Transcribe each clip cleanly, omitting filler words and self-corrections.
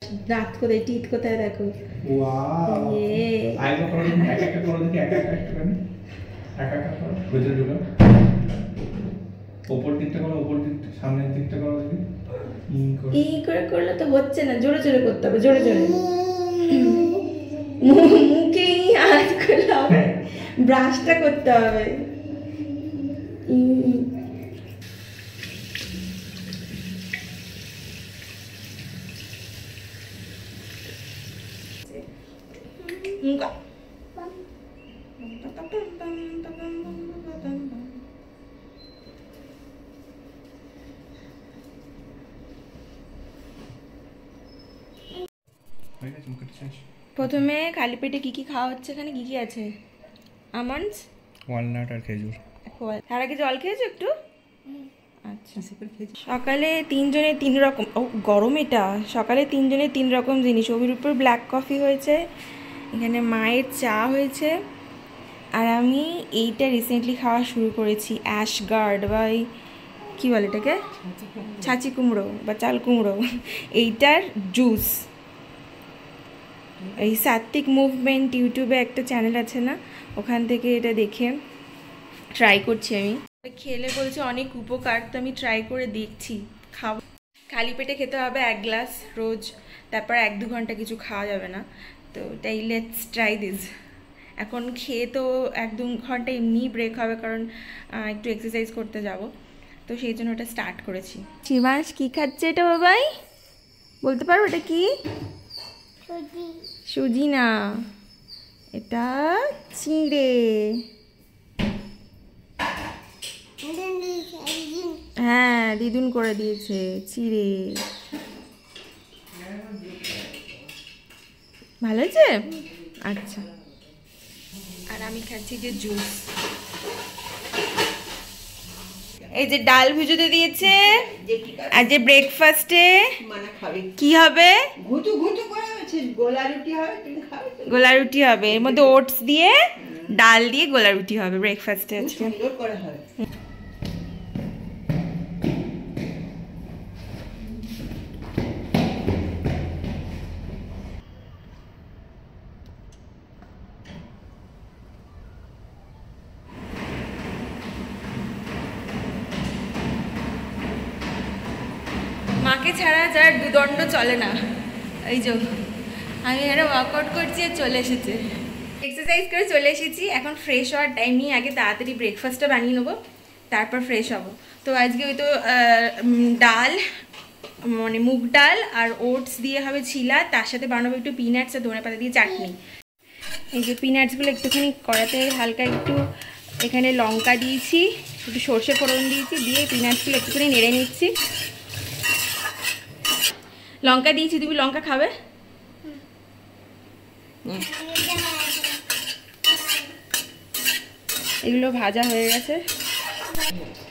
দাঁত কোথায়, টিথ কোথায় দেখো। ওয়াও আইবো করো, এক একটা করো দেখি, এক একটা করে এক একটা করো, ভিতরে ঢুকো, উপর দিকটা করো, উপর দিকটা, সামনের দিকটা করো দেখি। এই করে করলে তো হচ্ছে না, জোরে জোরে করতে হবে, জোরে জোরে। মুখে হাত করলে হবে, ব্রাশটা করতে হবে। প্রথমে খালি পেটে কি কি খাওয়া হচ্ছে এখানে? কি কি আছে? আমন্ডস, ওয়ালনাট আর খেজুর। তার আগে জল খেয়েছো একটু? আচ্ছা, সকালে তিনজনে তিন রকম, ও গরম এটা, সকালে তিনজনে তিন রকম জিনিস। ওর উপর ব্ল্যাক কফি হয়েছে, এখানে মায়ের চা হয়েছে, আর আমি এইটা রিসেন্টলি খাওয়া শুরু করেছি, অ্যাশগার্ড বা কী বলে এটাকে, ছাঁচি কুমড়ো বা চাল কুমড়ো, এইটার জুস। এই সাত্ত্বিক মুভমেন্ট ইউটিউবে একটা চ্যানেল আছে না, ওখান থেকে এটা দেখে ট্রাই করছি আমি। খেলে বলছে অনেক উপকার, তো আমি ট্রাই করে দেখছি খাবো। খালি পেটে খেতে হবে 1 গ্লাস রোজ, তারপর 1-2 ঘন্টা কিছু খাওয়া যাবে না। তো তাই লেটস ট্রাই দিস। এখন খেয়ে তো 1-2 ঘন্টা এমনি ব্রেক হবে, কারণ একটু এক্সারসাইজ করতে যাব, তো সেই জন্য ওটা স্টার্ট করেছি। শিবাংশ কী খাচ্ছে এটা বাবাই? বলতে পারো এটা কি? সুজি না, এটা চিঁড়ে। হ্যাঁ, দিদুন করে দিয়েছে চিঁড়ে। ভালো হয়েছে? আচ্ছা। আর আমি খাচ্ছি যে জুস। এই যে ডাল ভিজোতে দিয়েছে, আর যে ব্রেকফাস্টে কি হবে? গোলা রুটি হবে, এর মধ্যে ওটস দিয়ে ডাল দিয়ে গোলা রুটি হবে ব্রেকফাস্টে আজকে। মাকে ছাড়া যার দুদণ্ড চলে না। এই যে আমি এখানে ওয়ার্কআউট করছি আর চলে এসেছে, এক্সারসাইজ করে চলে এসেছি। এখন ফ্রেশ হওয়ার টাইম নিয়ে আগে তাড়াতাড়ি ব্রেকফাস্টটা বানিয়ে নেবো, তারপর ফ্রেশ হব। তো আজকে ওই তো ডাল, মানে মুগ ডাল আর ওটস দিয়ে হবে ছিলা, তার সাথে বানাবো একটু পিনাটস আর ধনেপাতা দিয়ে চাটনি। এই যে পিনাটসগুলো একটুখানি কড়াতে হালকা একটু, এখানে লঙ্কা দিয়েছি, একটু সর্ষে ফোড়ন দিয়েছি, দিয়ে পিনাটসগুলো একটুখানি নেড়ে নিচ্ছি। লঙ্কা দিয়েছি, তুমি লঙ্কা খাবে? এগুলো ভাজা হয়ে গেছে,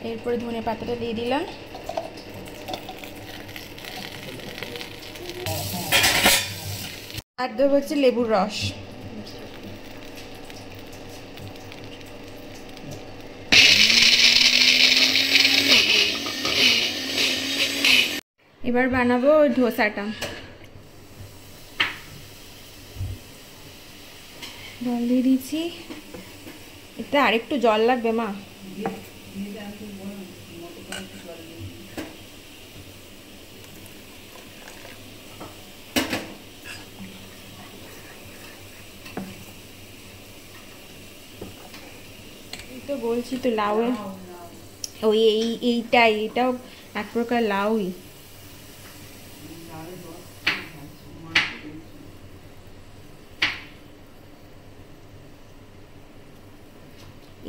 এরপরে ধনে পাতাটা দিয়ে দিলাম। আর দেবো হচ্ছে লেবুর রস। এবার বানাবো ধোসাটা। জল দিয়ে দিচ্ছি, এটা আরেকটু জল লাগবে মা। তো বলছি তো লাউয়ের ওই এইটাও এক প্রকার লাউই।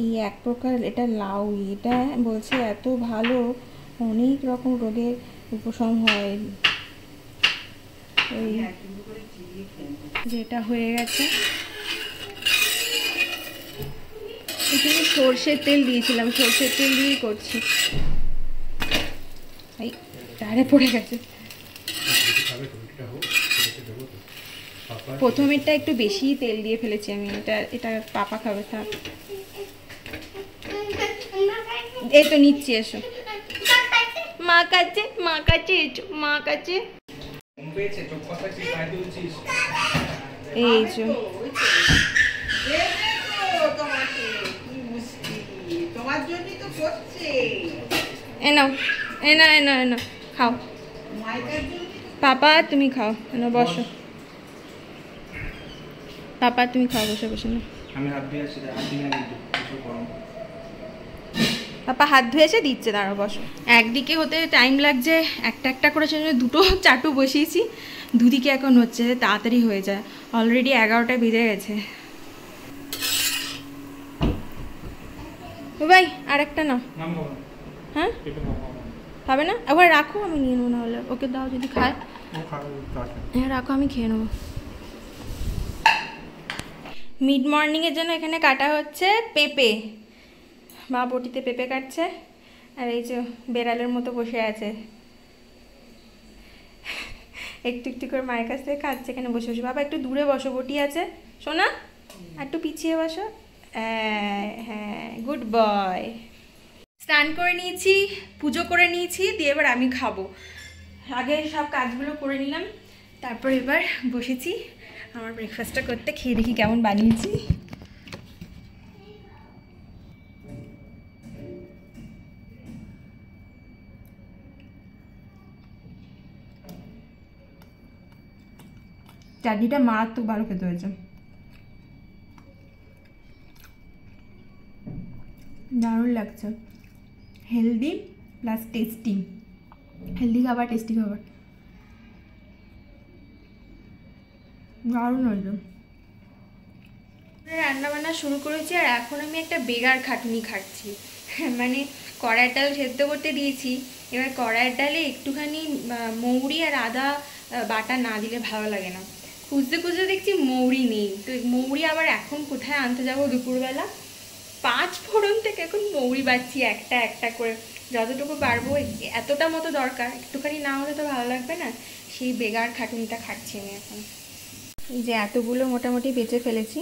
এই এক প্রকার এটা লাউ, এটা বলছে এত ভালো, অনেক রকম রোগের উপশম হয়। এই যেটা হয়ে গেছে, এখানে সর্ষের তেল দিয়েছিলাম, সর্ষের তেল দিয়েই করছি। এই টারে পড়ে গেছে। প্রথমেরটা একটু বেশি তেল দিয়ে ফেলেছি আমি, এটা পাপা খাবে, থাক। এই তো নিচ্ছি, এসো মা কাছে, এসো মা কাছে। ঘুম পেয়েছে, চোখ কথা কি পায়ে তুলছিস? এই যে তোমার জন্যই তো করছে। এনাও এনা খাও। মাইকার জন্য পাপা তুমি খাও, এনা বসো। পাপা তুমি খাও, বসে বসে না। আমি হাত দিয়ে আসছি, হাত দিয়ে না কিছু করো। পাপা হাত ধুয়ে এসে দিচ্ছে, দাঁড়াও বসো। একদিকে হতে টাইম লাগছে, একটা একটা করে সেজন্য দুটো চাটু বসিয়েছি, দুদিকে এখন হচ্ছে, তাড়াতাড়ি হয়ে যায়। অলরেডি 11টা বেজে গেছে। ও ভাই আর একটা নাও। নাম বলো। হ্যাঁ একটু খাও। খাবে না? একবার রাখো, আমি নিয়ে নেবো, নাহলে ওকে দাও যদি খায়। ও খাবে কাটে। হ্যাঁ রাখো, আমি খেয়ে নেবো। মিড মর্নিংয়ের জন্য এখানে কাটা হচ্ছে পেঁপে। মা বটিতে পেঁপে কাটছে, আর এই যে বেড়ালের মতো বসে আছে, একটু একটু করে মায়ের কাছ থেকে খাচ্ছে এখানে বসে বসে। বাবা একটু দূরে বসো, বটি আছে শোনা, আর একটু পিছিয়ে বসো। হ্যাঁ গুড বয়। স্নান করে নিয়েছি, পুজো করে নিয়েছি, দিয়ে এবার আমি খাবো। আগে সব কাজগুলো করে নিলাম, তারপর এবার বসেছি আমার ব্রেকফাস্টটা করতে। খেয়ে দেখি কেমন বানিয়েছি। চাটনিটা মারাত্মক ভালো খেতে হয়েছে, দারুণ লাগছে। হেলদি প্লাস টেস্টি, হেলদি খাবার টেস্টি খাবার, দারুণ হয়েছে। রান্না বান্না শুরু করেছি, আর এখন আমি একটা বেগার খাটুনি খাচ্ছি। মানে কড়াইয়ের ডাল সেদ্ধ করতে দিয়েছি, এবার কড়াইয়ের ডালে একটুখানি মৌরি আর আদা বাটা না দিলে ভালো লাগে না। খুঁজতে খুঁজতে দেখছি মৌরি নেই, তো মৌরি আবার এখন কোথায় আনতে যাবো দুপুরবেলা। 5 ফোড়ন থেকে এখন মৌরি বাচ্ছি একটা একটা করে, যতটুকু পারবো। এতটা মতো দরকার, একটুখানি না হলে তো ভালো লাগবে না। সেই বেগার খাটুনিটা খাচ্ছি আমি এখন। এই যে এতগুলো মোটামুটি বেঁচে ফেলেছি,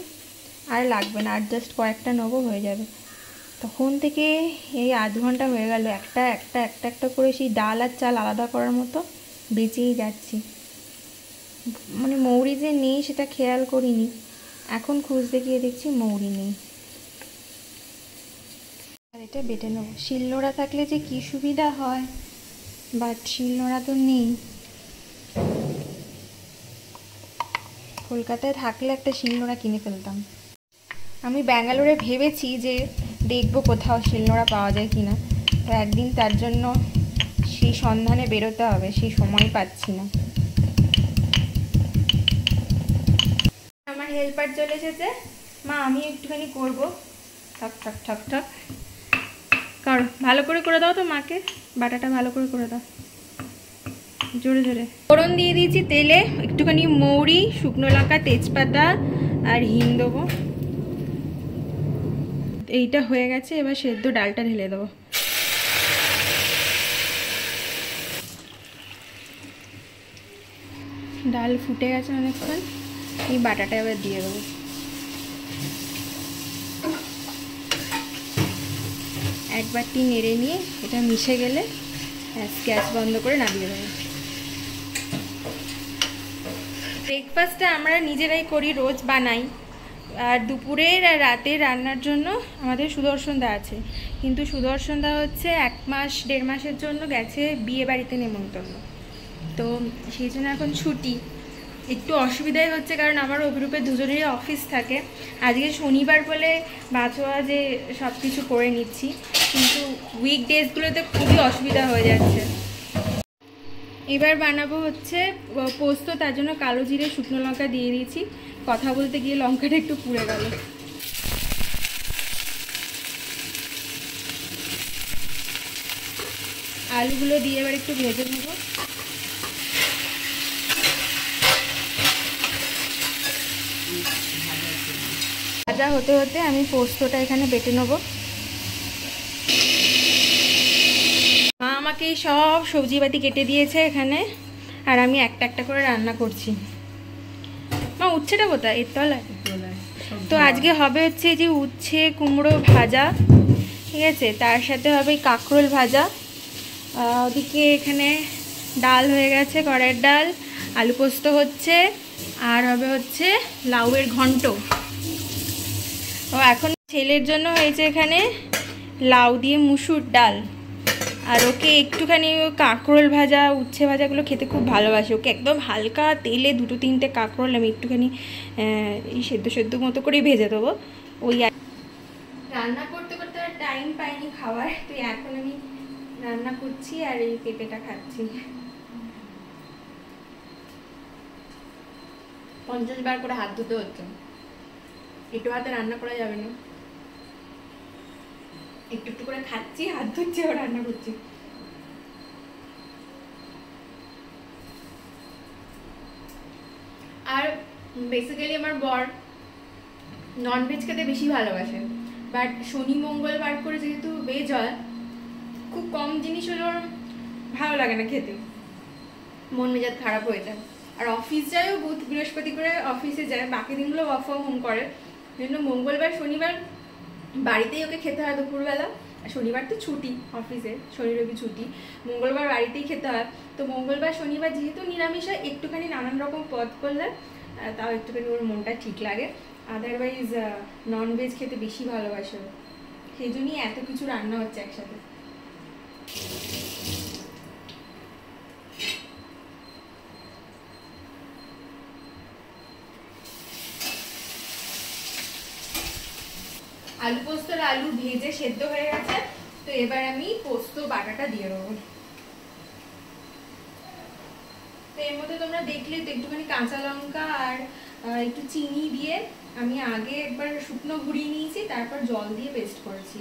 আর লাগবে না, আর জাস্ট কয়েকটা নেবো, হয়ে যাবে। তখন থেকে এই আধ ঘন্টা হয়ে গেল, একটা একটা একটা একটা করে সেই ডাল আর চাল আলাদা করার মতো বেঁচেই যাচ্ছি। মানে মৌরি যে নেই সেটা খেয়াল করিনি, এখন খুঁজতে গিয়ে দেখছি মৌরি নেই। আর এটা বেটে নেবো, শিলনোড়া থাকলে যে কী সুবিধা হয়, বাট শিলনোড়া তো নেই। কলকাতায় থাকলে একটা শিলনোড়া কিনে ফেলতাম। আমি ব্যাঙ্গালোরে ভেবেছি যে দেখবো কোথাও শিলনোড়া পাওয়া যায় কিনা, তো একদিন তার জন্য সেই সন্ধানে বেরোতে হবে, সেই সময় পাচ্ছি না। আমার হেল্পার চলে এসেছে, মা আমি একটুখানি করবো। ঠক ঠক ঠক ঠক করো, ভালো করে দাও তো মাকে, বাটাটা ভালো করে দাও, জোরে জোরে। ফোড়ন দিয়ে দিয়েছি তেলে, একটুখানি মৌরি, শুকনো লঙ্কা, তেজপাতা আর হিং দেবো। এইটা হয়ে গেছে, এবার সেদ্ধ ডালটা ঢেলে দেবো। ডাল ফুটে গেছে অনেকক্ষণ, এই বাটাটা এবার দিয়ে দেবো। এক বাটি নেড়ে নিয়ে এটা মিশে গেলে গ্যাস বন্ধ করে নামিয়ে দেবো। ব্রেকফাস্টটা আমরা নিজেরাই করি, রোজ বানাই। আর দুপুরের আর রাতের রান্নার জন্য আমাদের সুদর্শনদা আছে, কিন্তু সুদর্শনদা হচ্ছে 1 মাস 1.5 মাসের জন্য গেছে বিয়ে বাড়িতে নেমন্তন্ন, তো সেই জন্য এখন ছুটি। একটু অসুবিধাই হচ্ছে, কারণ আমার ও গ্রুপে দুজনেরই অফিস থাকে। আজকে শনিবার বলে বাঁচোয়া যে সব কিছু করে নিচ্ছি, কিন্তু উইকডেজগুলোতে খুবই অসুবিধা হয়ে যাচ্ছে। এবার বানাবো হচ্ছে পোস্ত, তার জন্য কালো জিরে শুকনো লঙ্কা দিয়ে দিয়েছি। কথা বলতে গিয়ে লঙ্কাটা একটু পুড়ে গেল। আলুগুলো দিয়ে এবার একটু ভেজে নেবো। ভাজা হতে হতে আমি পোস্তটা এখানে বেটে নেবো। মা আমাকে এই সব সবজিপাতি কেটে দিয়েছে এখানে, আর আমি একটা একটা করে রান্না করছি। মা উচ্ছেটা কোথায়? এর তলায়। তো আজকে হবে হচ্ছে যে উচ্ছে কুমড়ো ভাজা, ঠিক আছে, তার সাথে হবে কাঁকরোল ভাজা। ওদিকে এখানে ডাল হয়ে গেছে, কড়াইয়ের ডাল, আলু পোস্ত হচ্ছে, আর হবে হচ্ছে লাউয়ের ঘন্ট। ও এখন ছেলের জন্য হয়েছে এখানে লাউ দিয়ে মুসুর ডাল, আর ওকে একটুখানি কাঁকরোল ভাজা, উচ্ছে ভাজাগুলো খেতে খুব ভালোবাসে। ওকে একদম হালকা তেলে 2-3টে কাঁকরোল আমি একটুখানি এই সেদ্ধ মতো করেই ভেজে দেবো। ওই রান্না করতে করতে আর টাইম পাইনি খাওয়ার, তো এখন আমি রান্না করছি আর এই পেঁপেটা খাচ্ছি। 50 বার করে হাত ধুতে হচ্ছে, একটু হাতে রান্না করা যাবে না। একটু একটু করে খাচ্ছি, হাত ধুচ্ছি ও রান্না করছি। আর বেসিক্যালি আমার বর ননভেজ খেতে বেশি ভালোবাসে, বাট শনি মঙ্গলবার করে যেহেতু ভেজ হয়, খুব কম জিনিস হলে ওর ভালো লাগে না খেতে, মন মেজাজ খারাপ হয়ে যায়। আর অফিস যায়ও বুধ বৃহস্পতি করে অফিসে যায়, বাকি দিনগুলো ওয়ার্ক ফ্রম হোম করে, জন্য মঙ্গলবার শনিবার বাড়িতেই ওকে খেতে হয় দুপুরবেলা। আর শনিবার তো ছুটি অফিসে, শনি রবি ছুটি, মঙ্গলবার বাড়িতেই খেতে হয়। তো মঙ্গলবার শনিবার যেহেতু নিরামিষ হয়, একটুখানি নানান রকম পদ করলে তাও একটুখানি ওর মনটা ঠিক লাগে। আদারওয়াইজ ননভেজ খেতে বেশি ভালোবাসে, সেই জন্যই এত কিছু রান্না হচ্ছে একসাথে। আলু পোস্তর আলু ভেজে সেদ্ধ হয়ে গেছে, তো এবার আমি পোস্ত বাটাটা দিয়ে দেবো। তো এর মধ্যে তোমরা দেখলে তো একটুখানি কাঁচা লঙ্কা আর একটু চিনি দিয়ে আমি আগে একবার শুকনো গুঁড়িয়ে নিয়েছি, তারপর জল দিয়ে পেস্ট করেছি।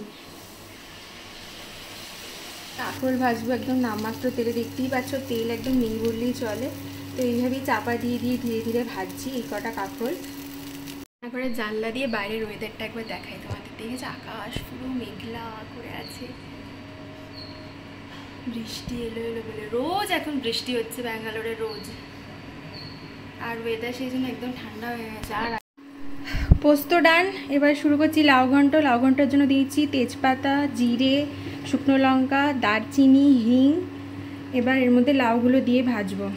কাঁকরোল ভাজবো একদম নামমাত্র তেলে, দেখতেই পাচ্ছ তেল একদম নেই বললেই চলে। তো এইভাবেই চাপা দিয়ে দিয়ে ধীরে ধীরে ভাজছি এই কটা কাঁকরোল। তারপরে জানলা দিয়ে বাইরের ওয়েদারটা একবার দেখাই তোমাদের। দেখেছি আকাশ পুরো মেঘলা করে আছে, বৃষ্টি এলো এলো বলে, রোজ এখন বৃষ্টি হচ্ছে ব্যাঙ্গালোরে রোজ, আর ওয়েদার সেই জন্য একদম ঠান্ডা হয়ে গেছে। আর পোস্ত ডান, এবার শুরু করছি লাউ ঘন্ট। লাউ ঘন্টার জন্য দিয়েছি তেজপাতা, জিরে, শুকনো লঙ্কা, দারচিনি, হিং। এবার এর মধ্যে লাউগুলো দিয়ে ভাজবো।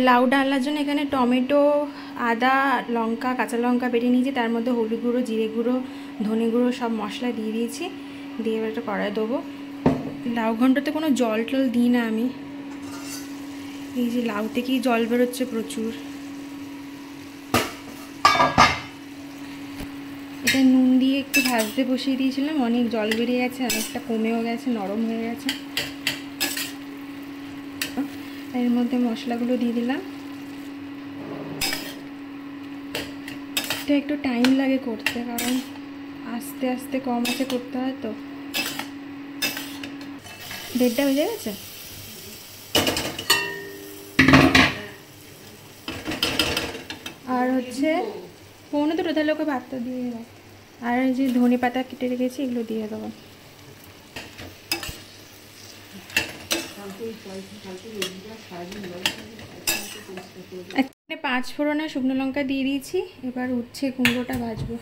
লাউ ডালার জন্য এখানে টমেটো, আদা, লঙ্কা, কাঁচা লঙ্কা বেটে নিয়েছি, তার মধ্যে হলুদ গুঁড়ো, জিরে গুঁড়ো, ধনে গুঁড়ো সব মশলা দিয়ে দিয়েছি। দিয়ে এবার একটা কড়াই দেবো। লাউ ঘন্টতে কোনো জল টল দিই না আমি, এই যে লাউ থেকেই জল বেরোচ্ছে প্রচুর। এটা নুন দিয়ে একটু ভাজতে বসিয়ে দিয়েছিলাম, অনেক জল বেরিয়ে গেছে, অনেকটা কমেও গেছে, নরম হয়ে গেছে। এর মধ্যে মশলাগুলো দিয়ে দিলাম। এটা একটু টাইম লাগে করতে, কারণ আস্তে আস্তে কম আছে করতে হয়। তো 1:30 বেজে গেছে। আর হচ্ছে 1:45, তাহলে ওকে ভাতটা দিয়ে দেবো। আর এই যে ধনে পাতা কেটে রেখেছি, এগুলো দিয়ে দেবো। এখানে 5 ফোড়নে শুকনো লঙ্কা দিয়ে দিয়েছি। এবার উচ্ছে কুমড়োটা ভাজবো।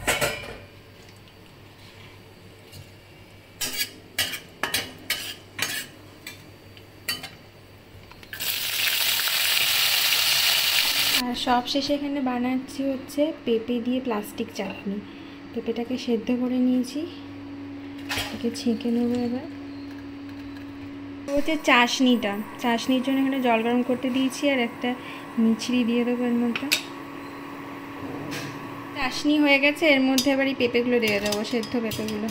আর সব শেষে এখানে বানাচ্ছি হচ্ছে পেঁপে দিয়ে প্লাস্টিক চাটনি। পেঁপেটাকে সেদ্ধ করে নিয়েছি, এটাকে ছেঁকে নেবো। এবার হচ্ছে চাশনিটা, চাশনির জন্য এখানে জল গরম করতে দিয়েছি, আর একটা মিছরি দিয়ে দেবো এর মধ্যে। চাশনি হয়ে গেছে, এর মধ্যে এবার এই পেঁপেগুলো দিয়ে দেবো, সেদ্ধ পেঁপেগুলো।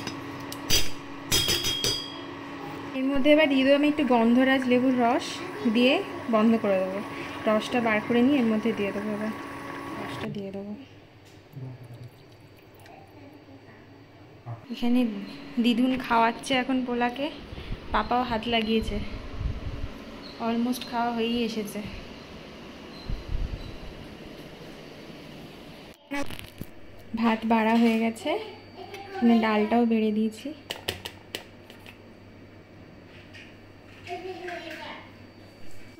এর মধ্যে এবার দিয়ে দেবো আমি একটু গন্ধরাজ লেবুর রস, দিয়ে বন্ধ করে দেবো। রসটা বার করে নিয়ে এর মধ্যে দিয়ে দেবো। এবার রসটা দিয়ে দেবো। এখানে দিদুন খাওয়াচ্ছে এখন পোলাকে, পাপাও হাত লাগিয়েছে, অলমোস্ট খাওয়া হয়েই এসেছে। ভাত বাড়া হয়ে গেছে, এখানে ডালটাও বেড়ে দিয়েছি।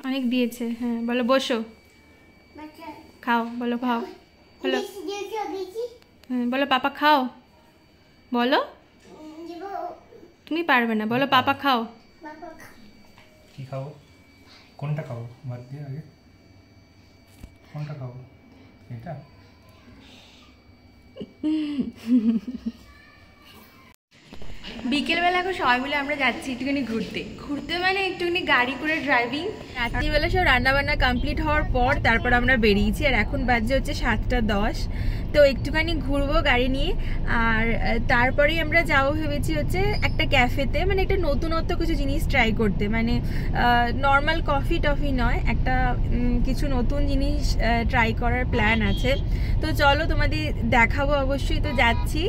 অনেক দিয়েছে। হ্যাঁ বলো, বসো, খাও, বলো খাও, বলো। হ্যাঁ বলো পাপা খাও, বলো। তুমি পারবে না, বলো পাপা খাও। কি খাবো? কোনটা খাবো? ভাত দিয়ে আগে কোনটা খাবো? এটা? বিকেলবেলা এখন সবাই মিলে আমরা যাচ্ছি একটুখানি ঘুরতে মানে একটুখানি গাড়ি করে ড্রাইভিং। রাত্রিবেলা সব রান্নাবান্না কমপ্লিট হওয়ার পর তারপর আমরা বেরিয়েছি, আর এখন বাজে হচ্ছে 7:10। তো একটুখানি ঘুরবো গাড়ি নিয়ে, আর তারপরেই আমরা যাবো ভেবেছি হচ্ছে একটা ক্যাফেতে, মানে একটা নতুনত্ব কিছু জিনিস ট্রাই করতে, মানে নর্মাল কফি টফি নয়, একটা কিছু নতুন জিনিস ট্রাই করার প্ল্যান আছে। তো চলো তোমাদের দেখাবো অবশ্যই। তো যাচ্ছি,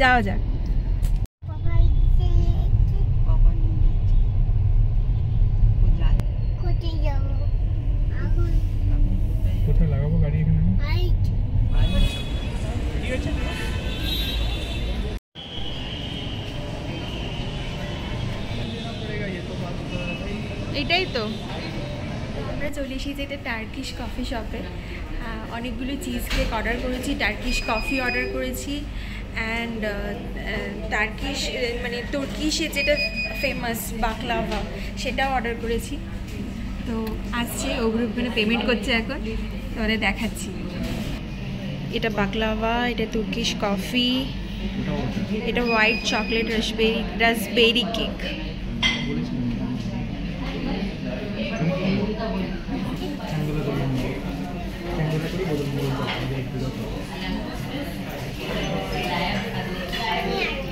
যাওয়া যাক। কোথায় লাগাবো গাড়ি? এখানে এটাই তো আমরা চলে এসেছি এটা টার্কিশ কফি শপে। অনেকগুলো চিজ কেক অর্ডার করেছি, টার্কিশ কফি অর্ডার করেছি, অ্যান্ড টার্কিশ মানে তুর্কিশে যেটা ফেমাস বাকলাভা সেটাও অর্ডার করেছি। তো আসছে, ওগুলো ওখানে পেমেন্ট করছে এখন, তাহলে দেখাচ্ছি। এটা বাকলাভা, এটা তুর্কিশ কফি, এটা হোয়াইট চকলেট রাসবেরি কেক।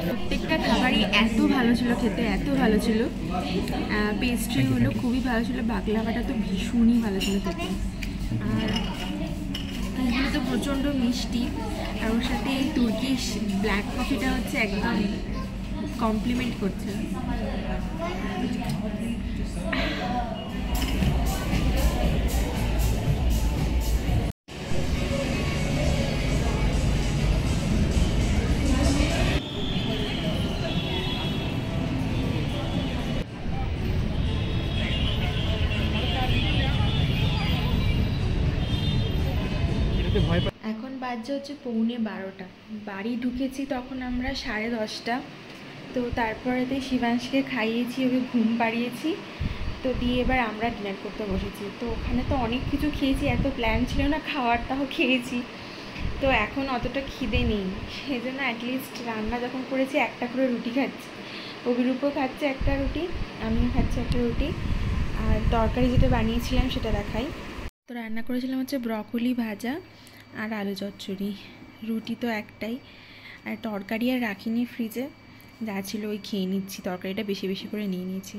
প্রত্যেকটা খাবারই এত ভালো ছিল খেতে, এত ভালো ছিল। পেস্ট্রিগুলো খুবই ভালো ছিল, বাকলাভাটা তো ভীষণই ভালো ছিল খেতে, আর এগুলো তো প্রচণ্ড মিষ্টি, আর ওর সাথে এই তুর্কিশ ব্ল্যাক কফিটা হচ্ছে একদম কমপ্লিমেন্ট করছে। এখন বাজছে হচ্ছে 11:15। বাড়ি ঢুকেছি তখন আমরা 10:30। তো তারপরেতে শিবাংশকে খাইয়েছি, ওকে ঘুম পাড়িয়েছি, তো দিয়ে এবার আমরা ডিনার করতে বসেছি। তো ওখানে তো অনেক কিছু খেয়েছি, এত প্ল্যান ছিল না খাওয়ার, তাও খেয়েছি। তো এখন অতটা খিদে নেই, সেই জন্য অ্যাটলিস্ট রান্না যখন করেছি একটা করে রুটি খাচ্ছি। অভিরূপও খাচ্ছে একটা রুটি, আমিও খাচ্ছি একটা রুটি, আর তরকারি যেটা বানিয়েছিলাম সেটা দেখাই। তো রান্না করেছিলাম হচ্ছে ব্রকলি ভাজা আর আলু চচ্চড়ি, রুটি তো একটাই, আর তরকারি আর রাখিনি ফ্রিজে, যা ছিল ওই খেয়ে নিচ্ছি, তরকারিটা বেশি বেশি করে নিয়ে নিয়েছি।